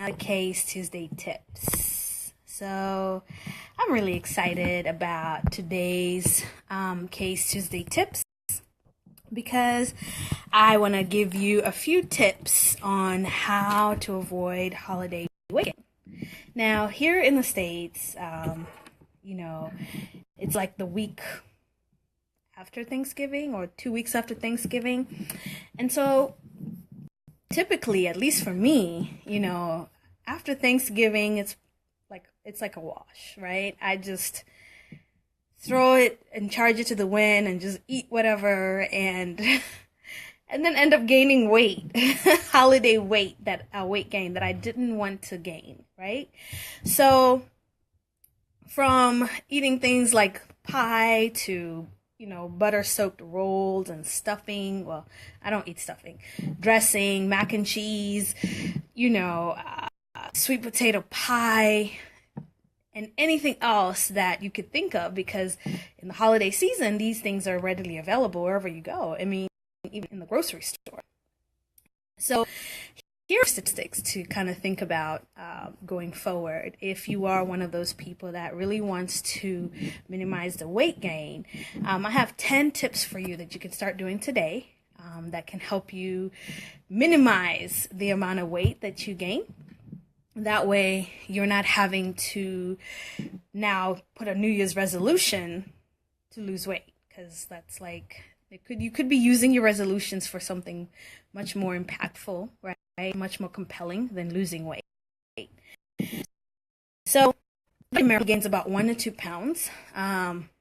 Case Tuesday tips. So I'm really excited about today's Case Tuesday tips because I want to give you a few tips on how to avoid holiday weight gain. Now, here in the States, it's like the week after Thanksgiving or 2 weeks after Thanksgiving. And so typically, at least for me, after Thanksgiving, it's like a wash, right? I just throw it and charge it to the wind and just eat whatever and and then end up gaining weight, holiday weight, that weight gain that I didn't want to gain, right? So from eating things like pie to butter soaked rolls and stuffing. Well, I don't eat stuffing. Dressing, mac and cheese, sweet potato pie, and anything else that you could think of, because in the holiday season, these things are readily available wherever you go. I mean, even in the grocery store. So here are statistics to kind of think about going forward. If you are one of those people that really wants to minimize the weight gain, I have 10 tips for you that you can start doing today that can help you minimize the amount of weight that you gain. That way you're not having to now put a New Year's resolution to lose weight, because that's like, you could be using your resolutions for something much more impactful, right? Much more compelling than losing weight. So America gains about 1 to 2 pounds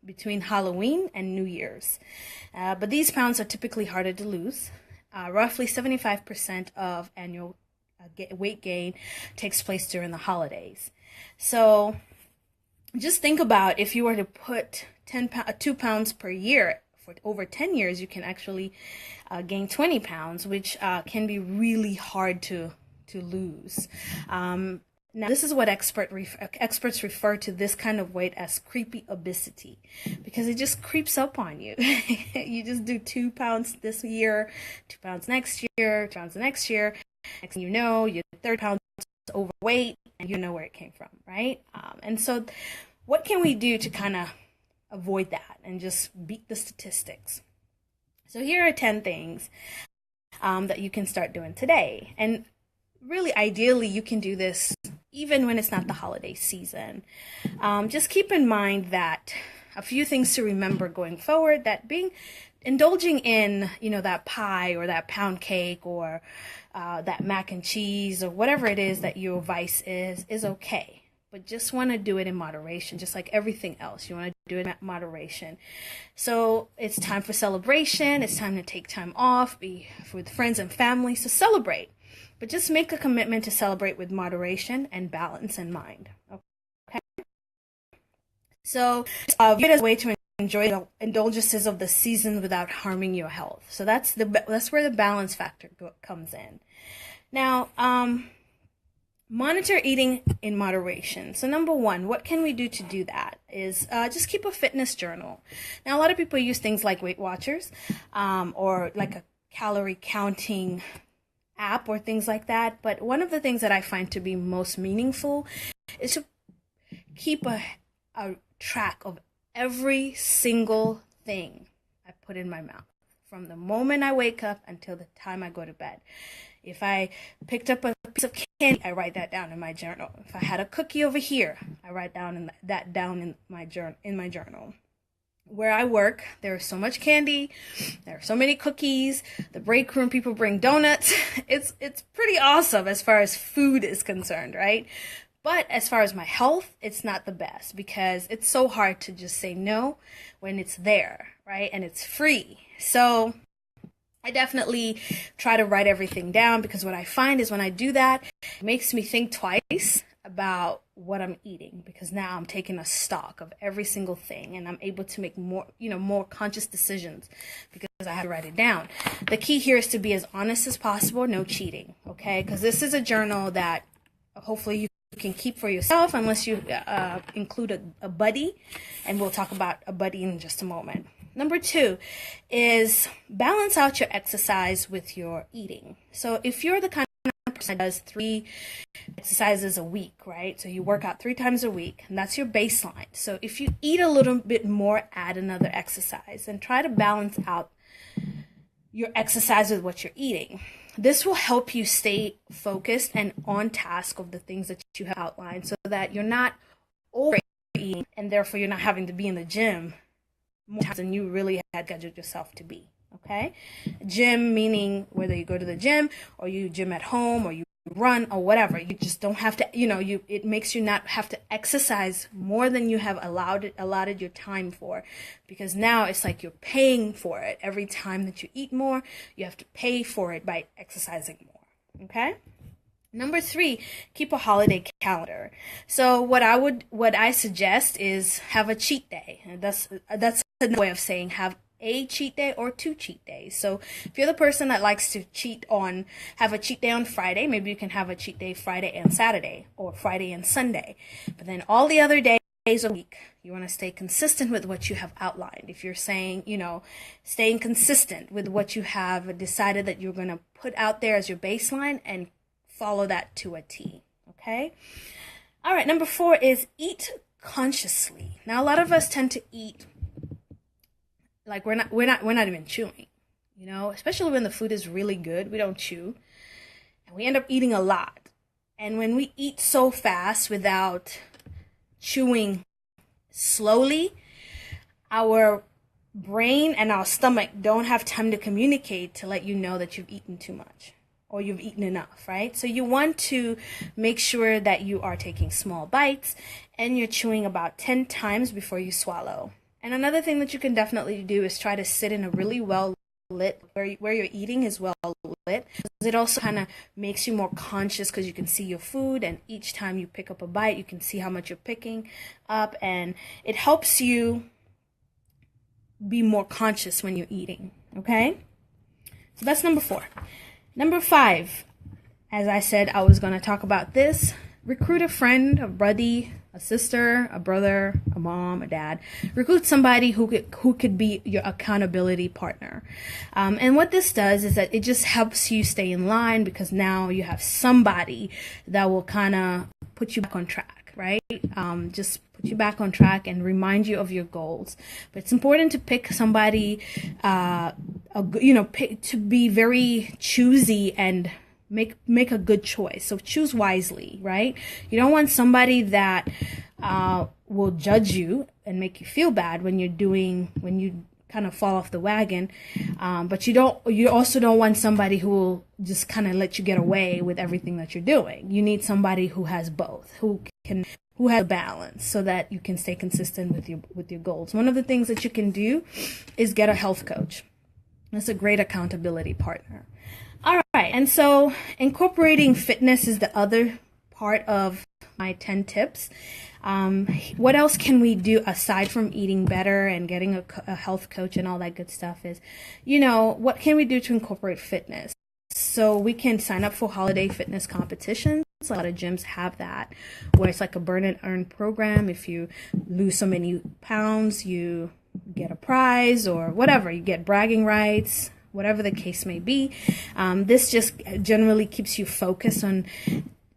between Halloween and New Year's. But these pounds are typically harder to lose. Roughly 75% of annual weight gain takes place during the holidays. So just think about, if you were to put 2 pounds per year, for over 10 years, you can actually gain 20 pounds, which can be really hard to lose. Now, this is what experts refer to this kind of weight as creepy obesity, because it just creeps up on you. You just do 2 pounds this year, 2 pounds next year, 2 pounds the next year. Next thing you know, you're 30 pounds overweight, and you know where it came from, right? And so what can we do to kind of avoid that and just beat the statistics? So here are 10 things that you can start doing today. And really, ideally, you can do this even when it's not the holiday season. Just keep in mind that a few things to remember going forward, that indulging in, that pie or that pound cake or that mac and cheese or whatever it is that your vice is okay. But just want to do it in moderation, just like everything else. You want to do it in moderation. So it's time for celebration. It's time to take time off, be with friends and family to celebrate. But just make a commitment to celebrate with moderation and balance in mind. Okay. So view it as a way to enjoy the indulgences of the season without harming your health. So that's where the balance factor comes in. Now, monitor eating in moderation. So number one, what can we do to do that is just keep a fitness journal. Now, a lot of people use things like Weight Watchers or like a calorie counting app or things like that. But one of the things that I find to be most meaningful is to keep a track of every single thing I put in my mouth, from the moment I wake up until the time I go to bed. If I picked up a piece of candy, I write that down in my journal. If I had a cookie over here, I write that down in my journal. Where I work, there is so much candy, there are so many cookies. The break room people bring donuts. It's pretty awesome as far as food is concerned, right? But as far as my health, it's not the best, because it's so hard to just say no when it's there, right? And it's free. So I definitely try to write everything down, because what I find is when I do that, it makes me think twice about what I'm eating, because now I'm taking a stock of every single thing, and I'm able to make more conscious decisions because I have to write it down. The key here is to be as honest as possible, no cheating, okay? Because this is a journal that hopefully you can keep for yourself, unless you include a buddy, and we'll talk about a buddy in just a moment. Number 2 is balance out your exercise with your eating. So if you're the kind of person does 3 exercises a week, right? So you work out 3 times a week, and that's your baseline. So if you eat a little bit more, add another exercise, and try to balance out your exercise with what you're eating. This will help you stay focused and on task of the things that you have outlined, so that you're not overeating, and therefore you're not having to be in the gym more times than you really had scheduled yourself to be. Okay? Gym meaning whether you go to the gym or you gym at home or you run or whatever. You just don't have to, it makes you not have to exercise more than you have allotted your time for, because now it's like you're paying for it. Every time that you eat more, you have to pay for it by exercising more. Okay? Number 3, keep a holiday calendar. So what I suggest is have a cheat day. And that's a way of saying have a cheat day or 2 cheat days. So if you're the person that likes to have a cheat day on Friday, maybe you can have a cheat day Friday and Saturday, or Friday and Sunday. But then all the other days of the week, you want to stay consistent with what you have outlined. If you're saying, staying consistent with what you have decided that you're going to put out there as your baseline, and follow that to a T. Okay? All right, number 4 is eat consciously. Now, a lot of us tend to eat like we're not even chewing, especially when the food is really good. We don't chew, and we end up eating a lot. And when we eat so fast without chewing slowly, our brain and our stomach don't have time to communicate to let you know that you've eaten too much or you've eaten enough, right? So you want to make sure that you are taking small bites and you're chewing about 10 times before you swallow. And another thing that you can definitely do is try to sit in a really well lit, where you're eating is well lit. It also kind of makes you more conscious because you can see your food, and each time you pick up a bite, you can see how much you're picking up, and it helps you be more conscious when you're eating, okay? So that's number 4. Number 5, as I said, I was going to talk about this. Recruit a friend, a buddy, a sister, a brother, a mom, a dad. Recruit somebody who could be your accountability partner. And what this does is that it just helps you stay in line, because now you have somebody that will kind of put you back on track, right? Just put you back on track and remind you of your goals. But it's important to pick somebody, to be very choosy and make a good choice. So choose wisely, right? You don't want somebody that will judge you and make you feel bad when you kind of fall off the wagon. But you also don't want somebody who will just kind of let you get away with everything that you're doing. You need somebody who has both, who has balance, so that you can stay consistent with your goals. One of the things that you can do is get a health coach. That's a great accountability partner. All right, and so incorporating fitness is the other part of my 10 tips. What else can we do aside from eating better and getting a health coach and all that good stuff is, what can we do to incorporate fitness? So we can sign up for holiday fitness competitions. A lot of gyms have that, where it's like a burn and earn program. If you lose so many pounds, you get a prize or whatever. You get bragging rights, whatever the case may be. This just generally keeps you focused on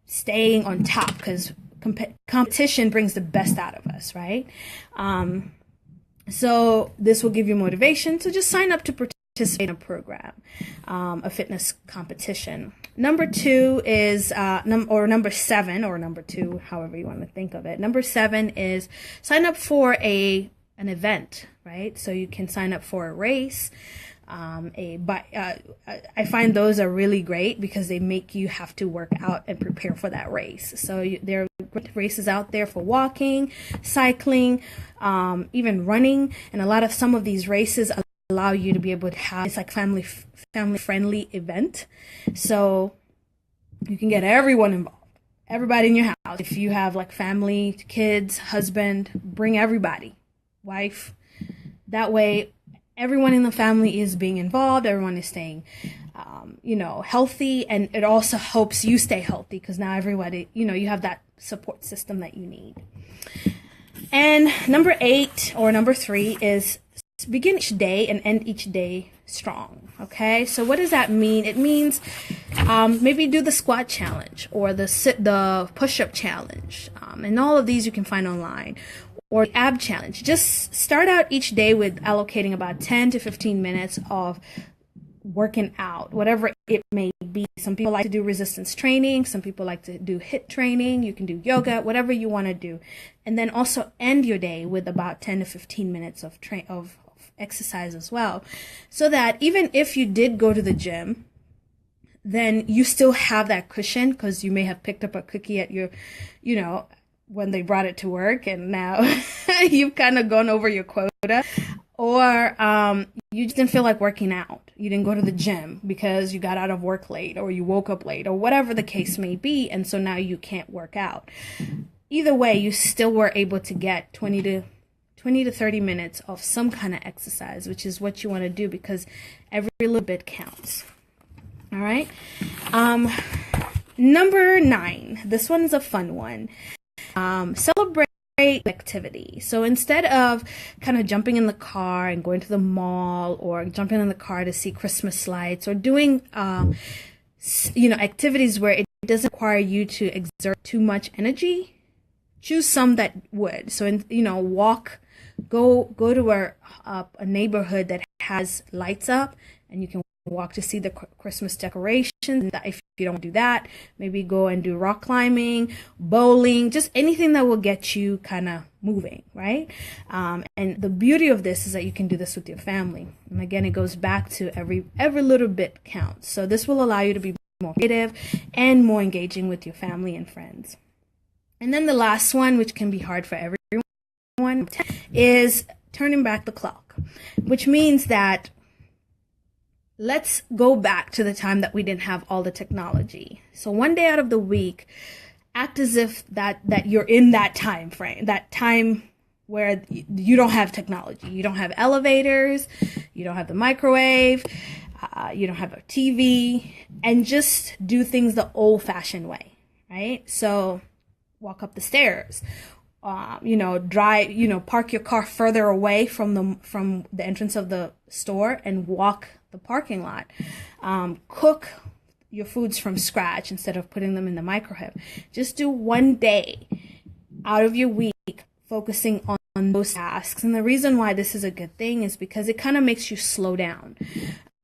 staying on top, because competition brings the best out of us, right? So this will give you motivation to just sign up to participate in a program, a fitness competition. Number 2 is, number 7, or number 2, however you want to think of it. Number 7 is sign up for an event, right? So you can sign up for a race. I find those are really great because they make you have to work out and prepare for that race. So there are great races out there for walking, cycling, even running, and some of these races allow you to be able to have, it's like family friendly event. So you can get everyone involved, everybody in your house. If you have like family, kids, husband, bring everybody, wife. That way everyone in the family is being involved. Everyone is staying, healthy, and it also helps you stay healthy because now everybody, you have that support system that you need. And number 8 or number 3 is begin each day and end each day strong. Okay, so what does that mean? It means maybe do the squat challenge or the push-up challenge, and all of these you can find online, or the ab challenge. Just start out each day with allocating about 10 to 15 minutes of working out, whatever it may be. Some people like to do resistance training, some people like to do HIIT training, you can do yoga, whatever you want to do. And then also end your day with about 10 to 15 minutes of exercise as well, so that even if you did go to the gym, then you still have that cushion, because you may have picked up a cookie at your, when they brought it to work, and now you've kind of gone over your quota, or you just didn't feel like working out. You didn't go to the gym because you got out of work late, or you woke up late, or whatever the case may be, and so now you can't work out. Either way, you still were able to get 20 to 30 minutes of some kind of exercise, which is what you want to do, because every little bit counts. All right. Number 9. This one's a fun one. Celebrate activity. So instead of kind of jumping in the car and going to the mall, or jumping in the car to see Christmas lights, or doing activities where it doesn't require you to exert too much energy, choose some that would. So go to a neighborhood that has lights up, and you can walk to see the Christmas decorations. If you don't do that, maybe go and do rock climbing, bowling, just anything that will get you kind of moving, right? And the beauty of this is that you can do this with your family. And again, it goes back to every little bit counts. So this will allow you to be more creative and more engaging with your family and friends. And then the last one, which can be hard for everyone, is turning back the clock, which means that let's go back to the time that we didn't have all the technology. So one day out of the week, act as if that you're in that time frame, that time where you don't have technology. You don't have elevators, you don't have the microwave, you don't have a TV, and just do things the old-fashioned way, right? So walk up the stairs, drive, park your car further away from the entrance of the store and walk the parking lot. Cook your foods from scratch instead of putting them in the microwave. Just do one day out of your week focusing on those tasks. And the reason why this is a good thing is because it kind of makes you slow down.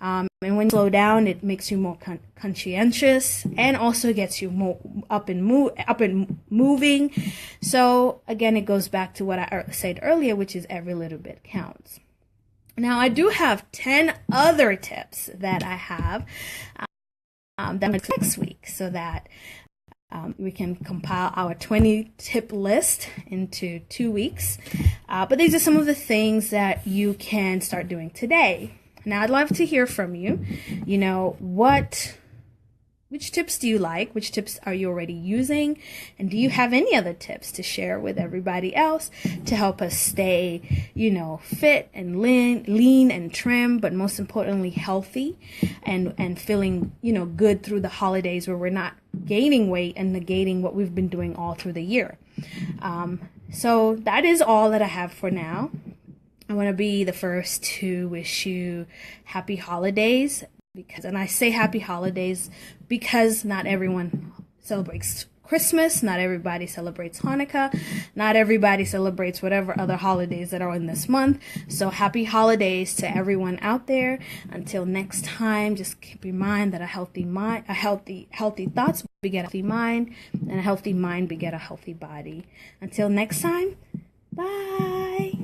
And when you slow down, it makes you more conscientious, and also gets you more up and moving. So again, it goes back to what I said earlier, which is every little bit counts. Now, I do have 10 other tips that I have that next week, so that we can compile our 20 tip list into 2 weeks. But these are some of the things that you can start doing today. Now, I'd love to hear from you. Which tips do you like? Which tips are you already using? And do you have any other tips to share with everybody else to help us stay, fit and lean and trim, but most importantly, healthy and feeling, good through the holidays, where we're not gaining weight and negating what we've been doing all through the year. So that is all that I have for now. I want to be the first to wish you happy holidays, and I say happy holidays because not everyone celebrates Christmas, not everybody celebrates Hanukkah, not everybody celebrates whatever other holidays that are in this month. So happy holidays to everyone out there. Until next time, just keep in mind that a healthy thoughts beget a healthy mind, and a healthy mind beget a healthy body. Until next time, bye.